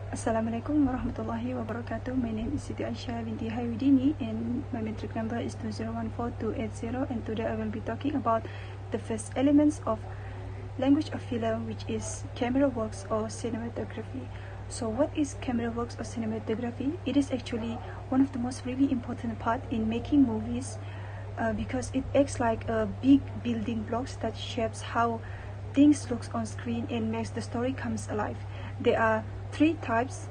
Assalamualaikum warahmatullahi wabarakatuh. My name is Siti Aisyah binti Haywidini and my metric number is 2014280, and today I will be talking about the first elements of language of film, which is camera works or cinematography. So what is camera works or cinematography? It is actually one of the most really important part in making movies because it acts like a big building blocks that shapes how things looks on screen and makes the story comes alive. There are three types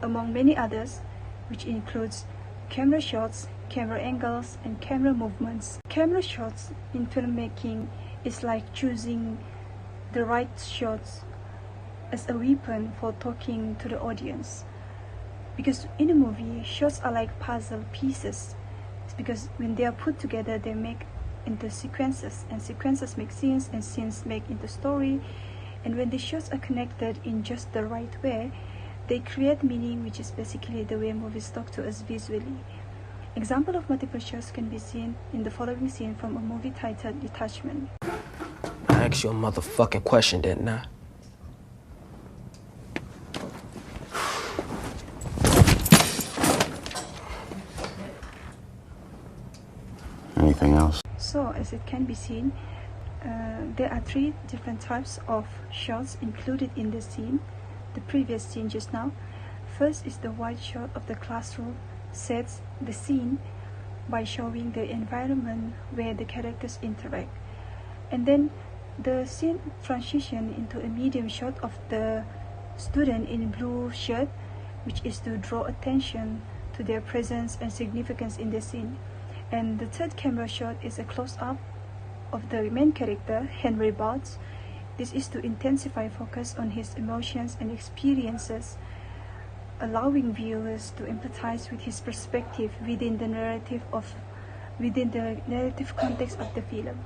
among many others, which includes camera shots, camera angles, and camera movements. Camera shots in filmmaking is like choosing the right shots as a weapon for talking to the audience. Because in a movie, shots are like puzzle pieces. It's because when they are put together, they make into sequences, and sequences make scenes, and scenes make into story. And when the shots are connected in just the right way, they create meaning, which is basically the way movies talk to us visually. Example of multiple shots can be seen in the following scene from a movie titled Detachment. I asked you a motherfucking question, didn't I? Anything else? So, as it can be seen, there are three different types of shots included in the scene, the previous scene just now. First is the wide shot of the classroom, sets the scene by showing the environment where the characters interact. And then the scene transition into a medium shot of the student in blue shirt, which is to draw attention to their presence and significance in the scene. And the third camera shot is a close-up of the main character, Henry Botts. This is to intensify focus on his emotions and experiences, allowing viewers to empathize with his perspective within the narrative context of the film.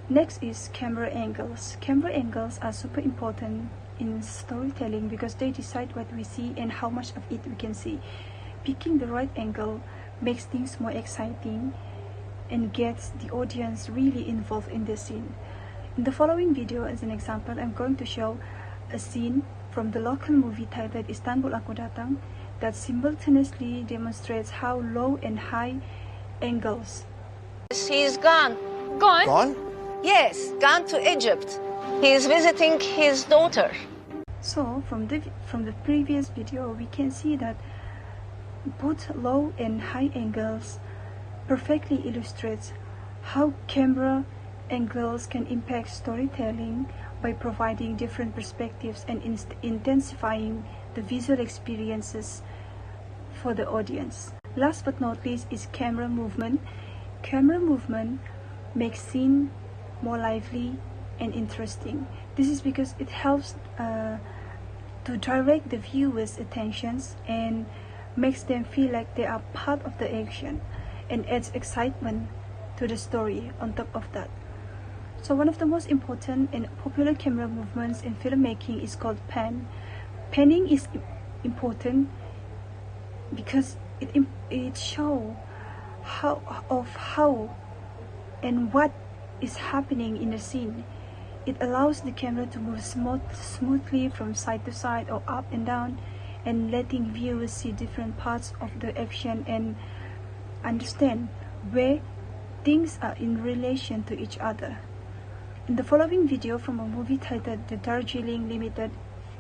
Next is camera angles. Camera angles are super important in storytelling because they decide what we see and how much of it we can see. Picking the right angle makes things more exciting and gets the audience really involved in the scene. In the following video, as an example, I'm going to show a scene from the local movie titled Istanbul Aku Datang that simultaneously demonstrates how low and high angles. He's gone. Gone? Gone? Yes, gone to Egypt. He's visiting his daughter. So from the previous video, we can see that both low and high angles perfectly illustrates how camera angles can impact storytelling by providing different perspectives and intensifying the visual experiences for the audience. Last but not least is camera movement. Camera movement makes scene more lively and interesting. This is because it helps to direct the viewers' attentions and makes them feel like they are part of the action and adds excitement to the story on top of that. So one of the most important and popular camera movements in filmmaking is called pan. Panning is important because it shows how and what is happening in the scene. It allows the camera to move smoothly from side to side or up and down, and letting viewers see different parts of the action and understand where things are in relation to each other. In the following video from a movie titled The Darjeeling Limited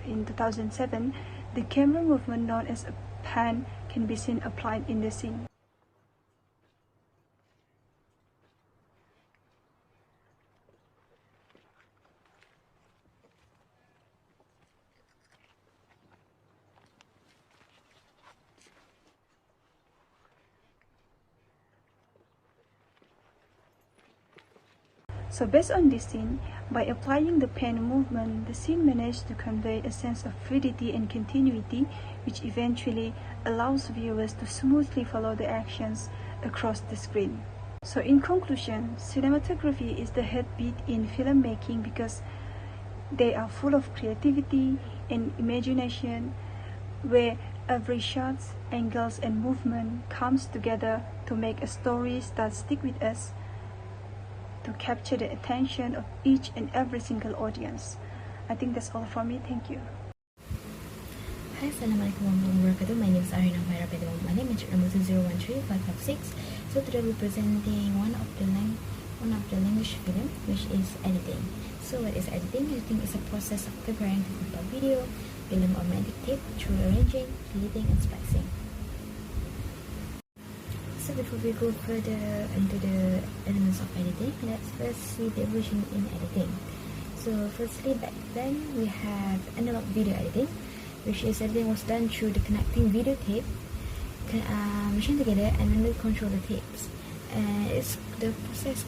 in 2007, the camera movement known as a pan can be seen applied in the scene. So based on this scene, by applying the pen movement, the scene managed to convey a sense of fluidity and continuity, which eventually allows viewers to smoothly follow the actions across the screen. So in conclusion, cinematography is the heartbeat in filmmaking because they are full of creativity and imagination, where every shot, angles, and movement comes together to make a story that sticks with us, to capture the attention of each and every single audience. I think that's all from me. Thank you. Hi, Assalamualaikum warahmatullahi wabarakatuh. My name is Arina Humaira Pedro. My name is number 2013556. So today we're presenting one of the language film, which is editing. So what is editing? Editing is a process of preparing to compile video, film, or magnetic tape through arranging, deleting, and splicing. So before we go further into the elements of editing, let's first see the evolution in editing. So firstly, back then we have analog video editing, which is editing was done through the connecting video tape, machine together, and manually control the tapes. The process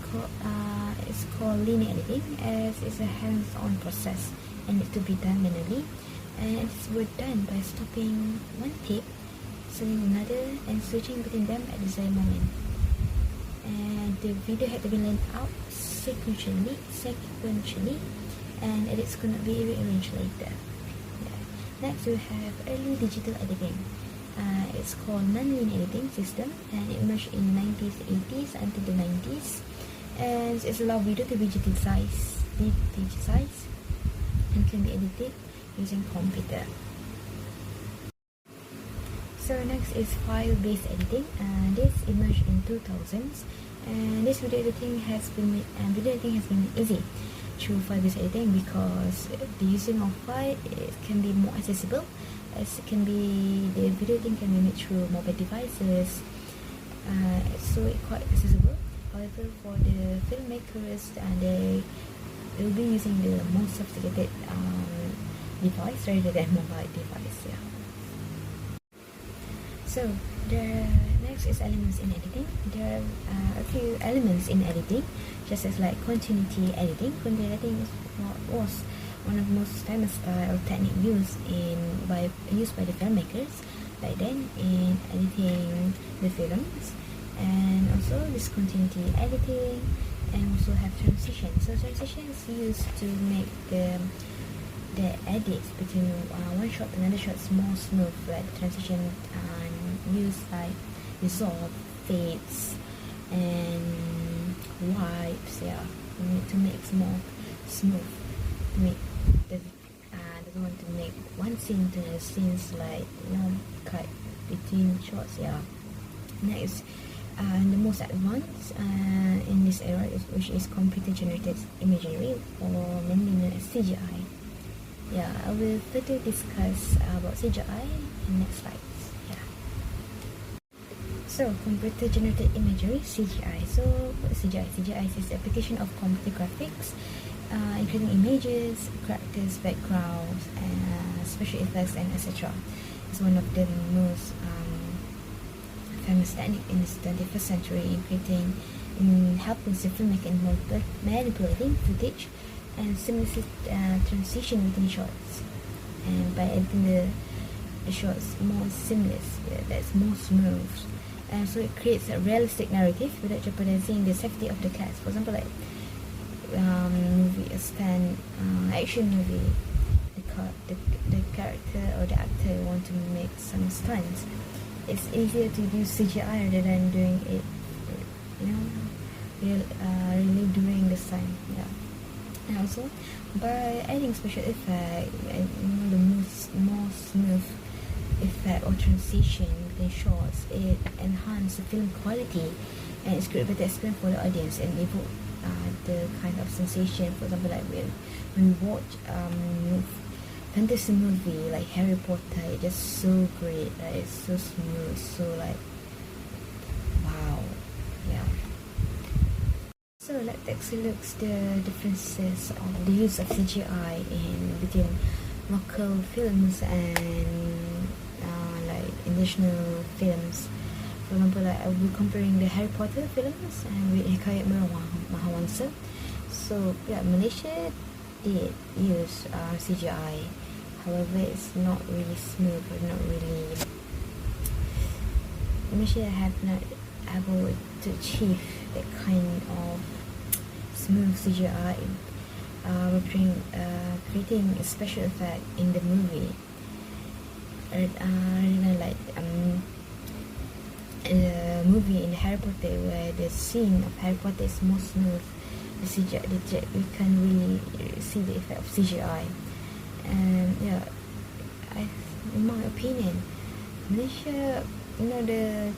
is called linear editing, as it's a hands-on process and needs to be done manually. And it's done by stopping one tape, selecting another, and switching between them at the same moment. And the video had to be laid out sequentially, and it's going to be rearranged later. Next we have early digital editing. It's called non-linear editing system, and it emerged in the 90s, 80s until the 90s, and it's allowed video to be digitized and can be edited using computer. So next is file-based editing. This emerged in 2000s, and this video editing has been made easy through file-based editing because the using of file can be more accessible, as the video editing can be made through mobile devices, so it's quite accessible. However, for the filmmakers, they will be using the more sophisticated device rather than mobile device. Yeah. So the next is elements in editing. There are a few elements in editing, just as like continuity editing. Continuity editing was one of the most famous style technique used by the filmmakers back then in editing the films, and also discontinuity editing, and also have transition. So transition is used to make the edits between one shot to another shot more smooth, like transition used like dissolve, fades, and wipes, to make it more smooth, to make doesn't want to make one scene to another scenes like cut between shots. Next, the most advanced in this era which is computer generated imagery, or mainly known as CGI. I will further discuss about CGI in next slides. So computer generated imagery, CGI. So CGI is the application of computer graphics, including images, characters, backgrounds, special effects, and etc. It's one of the most famous technique in the 21st century in helping the filmmaker in manipulating footage and seamlessly transition between shots, and by editing the shots more seamless, that's more smooth. So it creates a realistic narrative without jeopardizing the safety of the cast. For example, like action movie, the character or the actor want to make some stunts. It's easier to use CGI rather than doing it, really doing the stunt. And also by adding special effect and the more smooth effect or transition between shots, it enhances the film quality, and it's create a better experience for the audience and evoke the kind of sensation. For example, like when we watch fantasy movie like Harry Potter, it's just so great, it's so smooth, so like wow. So let's take a look at the differences of the use of CGI between local films and like international films. For example, like we're comparing the Harry Potter films with Hikayat Mahawangsa. So Malaysia did use CGI. However, it's not really smooth, or not really. Malaysia have not able to achieve that kind of smooth CGI, creating a special effect in the movie. Like in the movie in Harry Potter, where the scene of Harry Potter is more smooth, the CGI, we can really see the effect of CGI. And in my opinion, Malaysia, the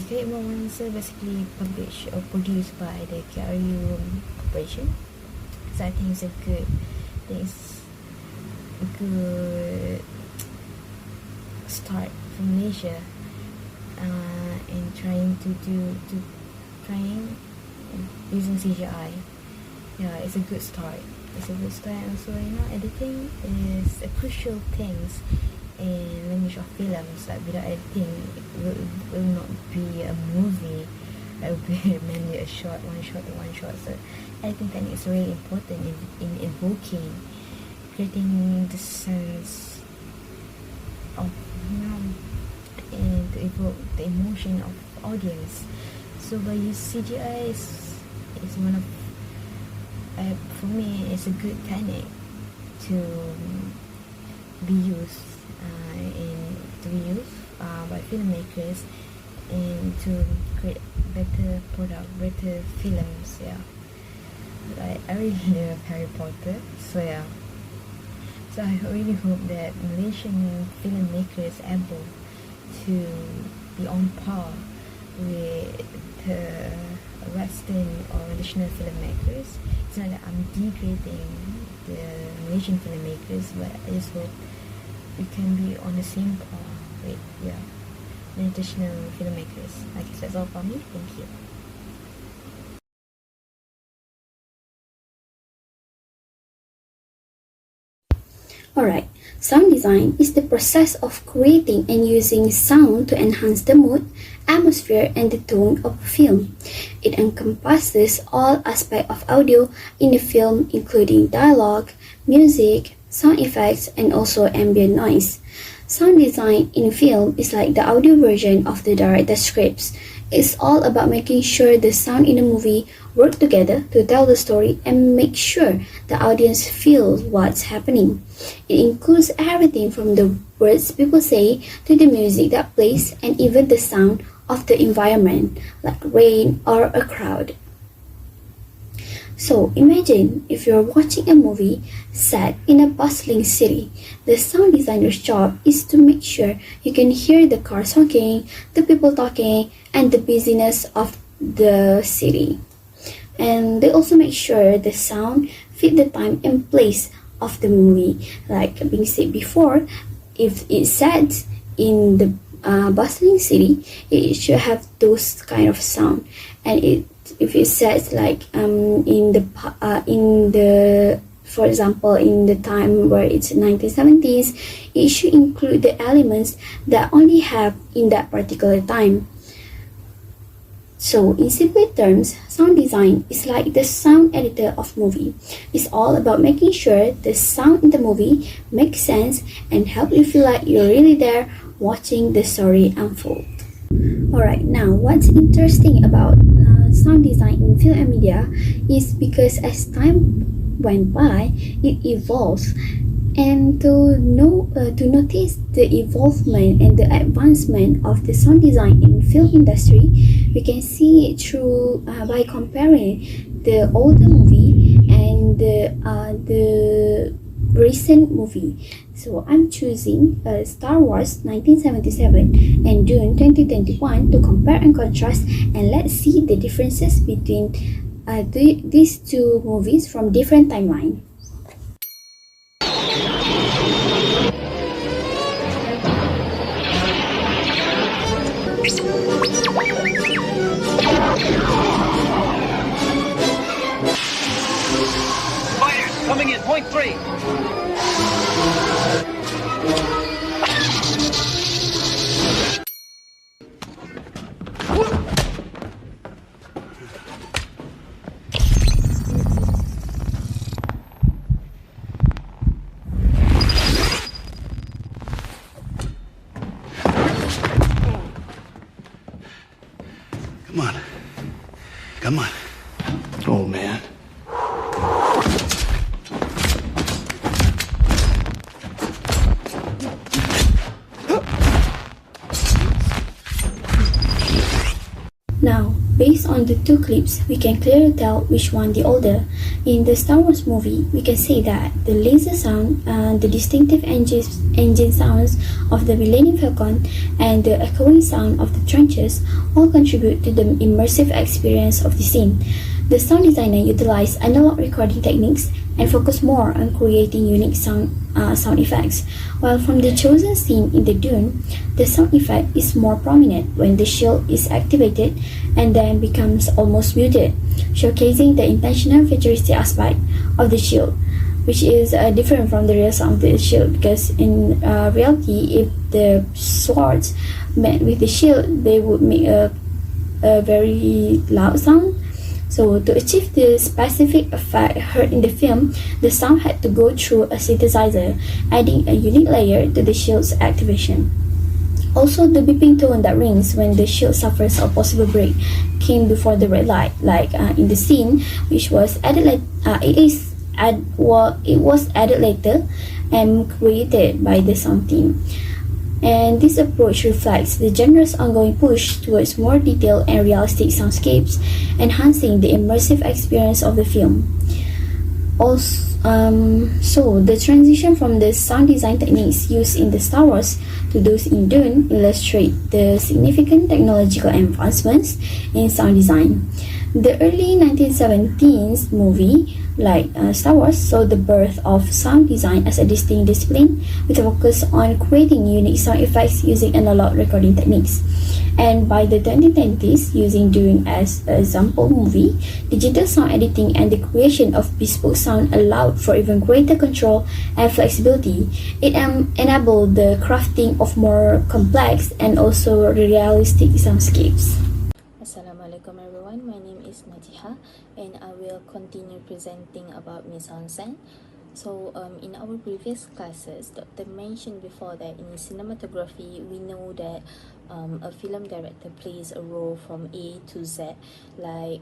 Create More Monster basically published or produced by the KRU Corporation. So I think it's a good start for Malaysia in trying using CGI. Yeah, it's a good start. And also, editing is a crucial thing in language of films. Like without editing, it will not be a movie. It will be mainly a one shot. So editing technique is really important in evoking, creating the sense of, and to evoke the emotion of audience. So by using CGI is one of, for me, it's a good technique to be used by filmmakers and to create better product, better films. Yeah, I really love Harry Potter. So yeah, so I really hope that Malaysian filmmakers are able to be on par with the Western or additional filmmakers. It's not that I'm degrading the Malaysian filmmakers, but I just hope we can be on the same par with the additional filmmakers. I guess that's all from me. Thank you. Alright, sound design is the process of creating and using sound to enhance the mood, atmosphere, and the tone of a film. It encompasses all aspects of audio in the film, including dialogue, music, sound effects, and also ambient noise. Sound design in film is like the audio version of the director's scripts. It's all about making sure the sound in the movie work together to tell the story and make sure the audience feels what's happening. It includes everything from the words people say to the music that plays and even the sound of the environment, like rain or a crowd. So imagine if you're watching a movie set in a bustling city. The sound designer's job is to make sure you can hear the cars honking, the people talking, and the busyness of the city. And they also make sure the sound fit the time and place of the movie. Like being said before, if it's set in the bustling city, it should have those kind of sound. And if it says like for example, in the time where it's 1970s, it should include the elements that only have in that particular time. So in simple terms, sound design is like the sound editor of movie. It's all about making sure the sound in the movie makes sense and help you feel like you're really there watching the story unfold. Alright, now what's interesting about sound design in film and media is because as time went by, it evolves. And to notice the evolvement and the advancement of the sound design in film industry, we can see it through by comparing the older movie and the recent movie. So I'm choosing Star Wars 1977 and Dune 2021 to compare and contrast, and let's see the differences between these two movies from different timelines. Fighters coming in, point 3. Come on. Oh, man. Now, Based on the two clips, we can clearly tell which one the older. In the Star Wars movie, we can say that the laser sound, the distinctive engine sounds of the Millennium Falcon, and the echoing sound of the trenches all contribute to the immersive experience of the scene. The sound designer utilized analog recording techniques and focused more on creating unique sound effects, while from the chosen scene in the dune, the sound effect is more prominent when the shield is activated and then becomes almost muted, showcasing the intentional futuristic aspect of the shield, which is different from the real sound of the shield, because in reality, if the swords met with the shield, they would make a very loud sound. So to achieve the specific effect heard in the film, the sound had to go through a synthesizer, adding a unique layer to the shield's activation. Also, the beeping tone that rings when the shield suffers a possible break came before the red light, like in the scene, which was added it was added later and created by the sound team. And this approach reflects the genre's ongoing push towards more detailed and realistic soundscapes, enhancing the immersive experience of the film. So the transition from the sound design techniques used in the Star Wars to those in Dune illustrate the significant technological advancements in sound design. The early 1970s movie, like Star Wars, saw the birth of sound design as a distinct discipline with a focus on creating unique sound effects using analog recording techniques. And by the 2020s, using Dune as an example movie, digital sound editing and the creation of bespoke sound allowed for even greater control and flexibility. It enabled the crafting of more complex and also realistic soundscapes. Assalamualaikum everyone, my name is Najiha and I will continue presenting about mise-en-scène. So in our previous classes, Dr. mentioned before that in cinematography, we know that a film director plays a role from A to Z, like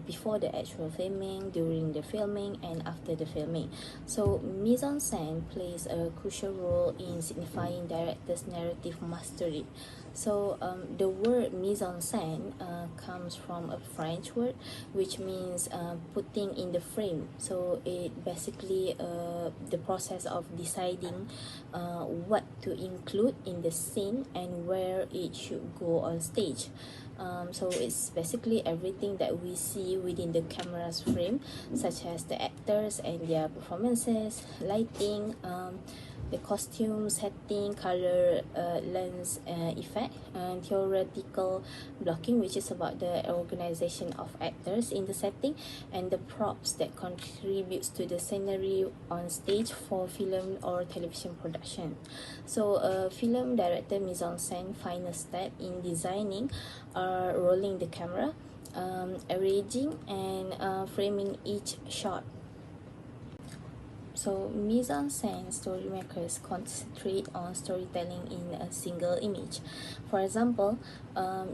before the actual filming, during the filming, and after the filming. So mise-en-scène plays a crucial role in signifying director's narrative mastery. So the word mise-en-scène comes from a French word which means putting in the frame. So it basically the process of deciding what to include in the scene and where it should go on stage. So it's basically everything that we see within the camera's frame, such as the actors and their performances, lighting, the costume setting, color, lens effect, and theoretical blocking, which is about the organization of actors in the setting, and the props that contributes to the scenery on stage for film or television production. So a film director mise-en-scène final step in designing are rolling the camera, arranging and framing each shot. So mise-en-scène storymakers concentrate on storytelling in a single image. For example,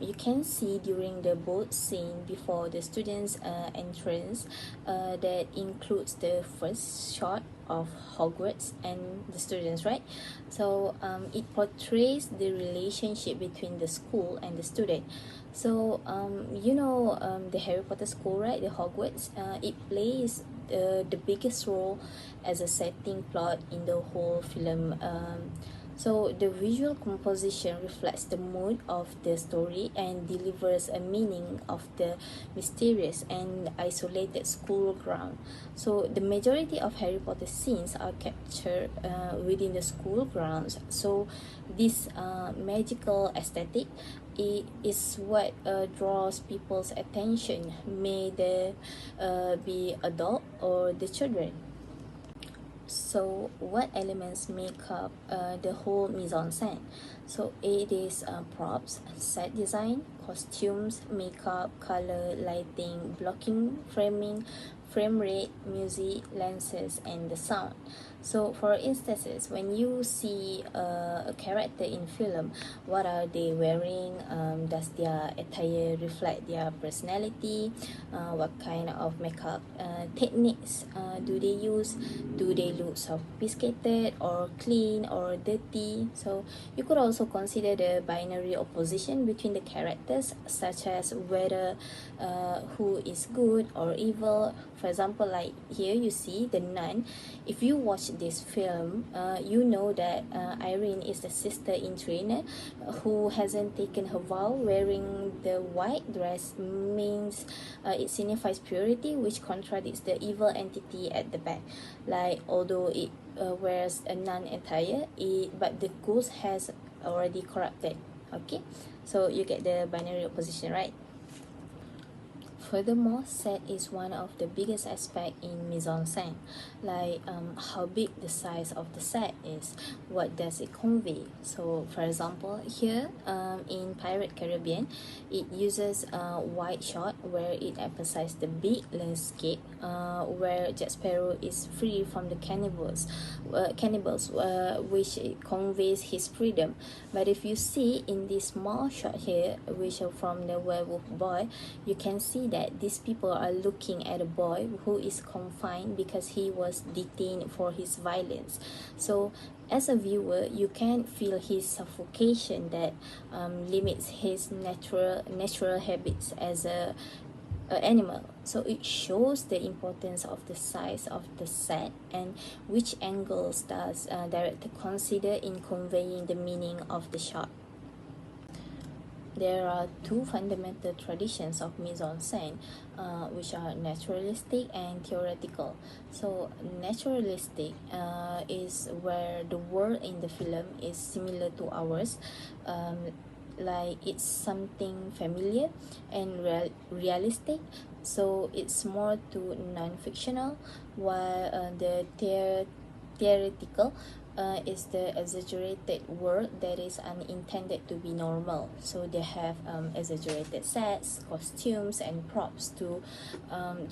you can see during the boat scene before the students' entrance that includes the first shot of Hogwarts and the students, right? So it portrays the relationship between the school and the student. So the Harry Potter school, right, the Hogwarts, it plays the biggest role as a setting plot in the whole film. So the visual composition reflects the mood of the story and delivers a meaning of the mysterious and isolated school ground. So the majority of Harry Potter scenes are captured within the school grounds. So this magical aesthetic is what draws people's attention, may they be adult or the children. So what elements make up the whole mise-en-scène? So it is props, set design, costumes, makeup, color, lighting, blocking, framing, frame rate, music, lenses, and the sound. So for instances, when you see a character in film, what are they wearing? Does their attire reflect their personality? What kind of makeup techniques do they use? Do they look sophisticated or clean or dirty? So you could also consider the binary opposition between the characters, such as whether who is good or evil. For example, like here you see the nun. If you watch this film, you know that Irene is the sister in trainer who hasn't taken her vow. Wearing the white dress means it signifies purity, which contradicts the evil entity at the back. Like, although it wears a nun attire, but the ghost has already corrupted. Okay, so you get the binary opposition, right? Furthermore, set is one of the biggest aspects in mise-en-scène, like how big the size of the set is, what does it convey. So for example, here in Pirate Caribbean, it uses a wide shot where it emphasizes the big landscape, where Jack Sparrow is free from the cannibals, which it conveys his freedom. But if you see in this small shot here, which are from the werewolf boy, you can see that these people are looking at a boy who is confined because he was detained for his violence. So as a viewer, you can feel his suffocation that limits his natural habits as a animal. So it shows the importance of the size of the set and which angles does director consider in conveying the meaning of the shot. There are two fundamental traditions of mise-en-scène, which are naturalistic and theoretical. So naturalistic is where the world in the film is similar to ours, like it's something familiar and realistic, so it's more to non-fictional, while the theoretical is the exaggerated world that is unintended to be normal. So they have exaggerated sets, costumes and props to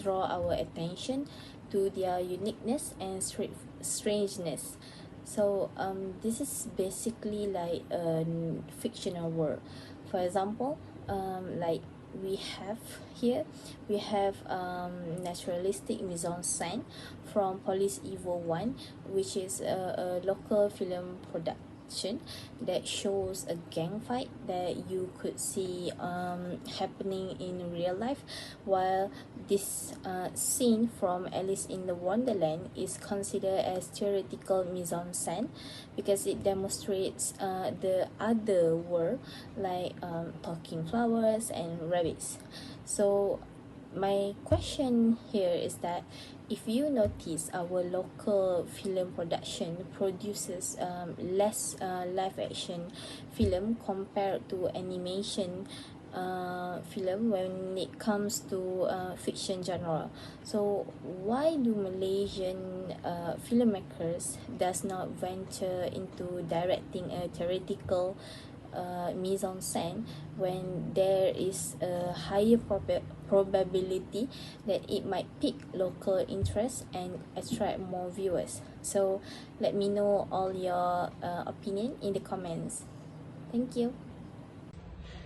draw our attention to their uniqueness and strangeness. So this is basically like a fictional world. For example, like we have naturalistic mise-en-scène from Police Evo 1, which is a local film production that shows a gang fight that you could see happening in real life, while this scene from Alice in the Wonderland is considered as theoretical mise-en-scène because it demonstrates the other world, like talking flowers and rabbits. So my question here is that if you notice, our local film production produces less live action film compared to animation film when it comes to fiction genre. So why do Malaysian filmmakers does not venture into directing a theoretical mise-en-scène when there is a higher probability that it might pique local interest and attract more viewers? So let me know all your opinion in the comments. Thank you.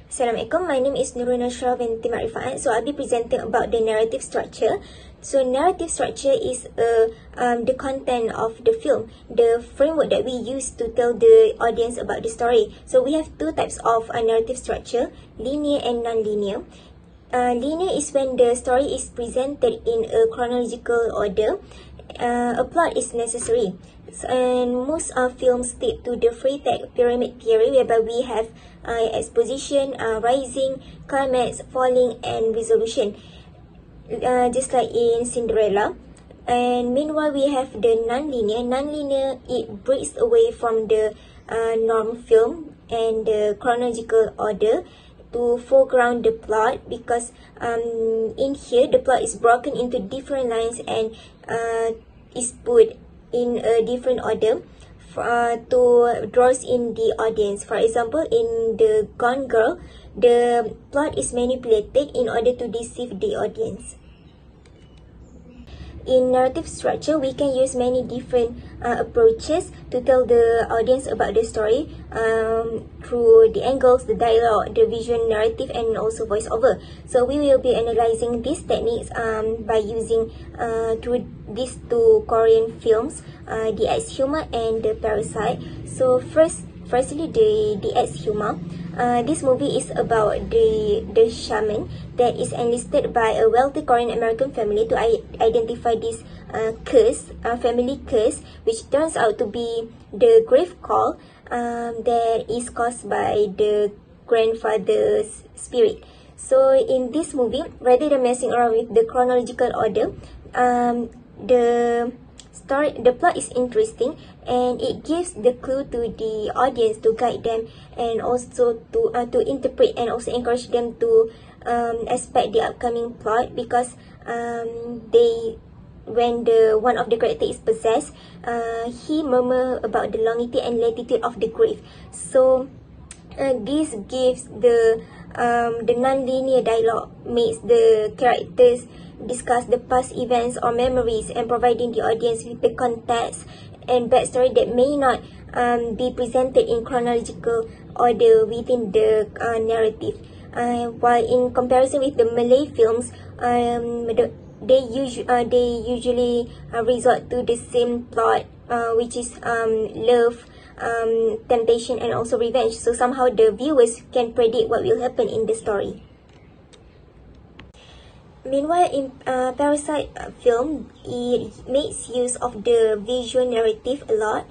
Assalamualaikum, my name is Nurul Nashra binti Marifaat. So I'll be presenting about the narrative structure. So narrative structure is the content of the film, the framework that we use to tell the audience about the story. So we have two types of narrative structure, linear and non-linear. Linear is when the story is presented in a chronological order. A plot is necessary. And most films stick to the Freytag pyramid theory, whereby we have exposition, rising, climax, falling, and resolution, just like in Cinderella. And meanwhile, we have the non-linear. Non-linear, it breaks away from the norm film and the chronological order to foreground the plot, because in here the plot is broken into different lines and is put in a different order to draws in the audience. For example, in the Gone Girl, the plot is manipulated in order to deceive the audience. in narrative structure, we can use many different approaches to tell the audience about the story through the angles, the dialogue, the visual narrative, and also voiceover. So we will be analyzing these techniques by using through these two Korean films, The Ex-Human and The Parasite. So firstly, the Ex-Human. This movie is about the shaman that is enlisted by a wealthy Korean American family to identify this family curse, which turns out to be the grave call that is caused by the grandfather's spirit. So in this movie, rather than messing around with the chronological order, the plot is interesting, and it gives the clue to the audience to guide them, and also to interpret and also encourage them to expect the upcoming plot, because when one of the character is possessed, he murmur about the longevity and latitude of the grave. So this gives the non-linear dialogue, makes the characters discuss the past events or memories, and providing the audience with the context and backstory that may not be presented in chronological order within the narrative. While in comparison with the Malay films, they usually resort to the same plot, which is love, temptation, and also revenge. So somehow the viewers can predict what will happen in the story. Meanwhile, in Parasite film, it makes use of the visual narrative a lot,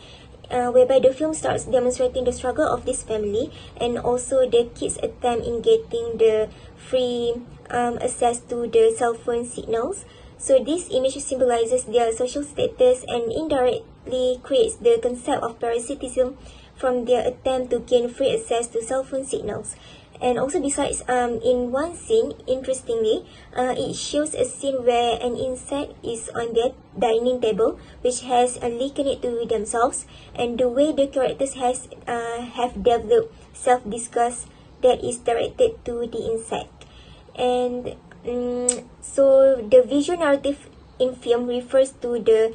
whereby the film starts demonstrating the struggle of this family, and also the kids' attempt in getting the free access to the cell phone signals. So this image symbolizes their social status and indirectly creates the concept of parasitism from their attempt to gain free access to cell phone signals. And also besides, in one scene, interestingly, it shows a scene where an insect is on their dining table, which has likened to themselves, and the way the characters have developed self-disgust that is directed to the insect. And so the visual narrative in film refers to the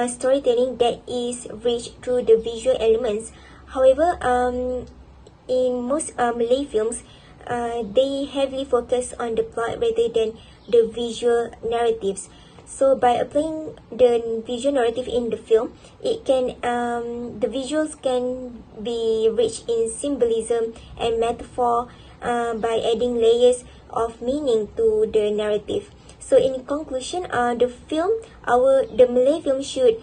storytelling that is reached through the visual elements. However, in most Malay films, they heavily focus on the plot rather than the visual narratives. So by applying the visual narrative in the film, the visuals can be rich in symbolism and metaphor by adding layers of meaning to the narrative. So in conclusion, the Malay film should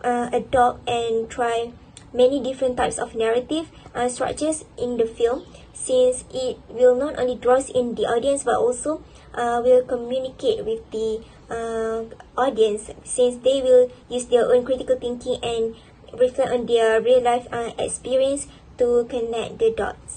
adopt and try many different types of narrative structures in the film, since it will not only draws in the audience but also will communicate with the audience, since they will use their own critical thinking and reflect on their real life experience to connect the dots.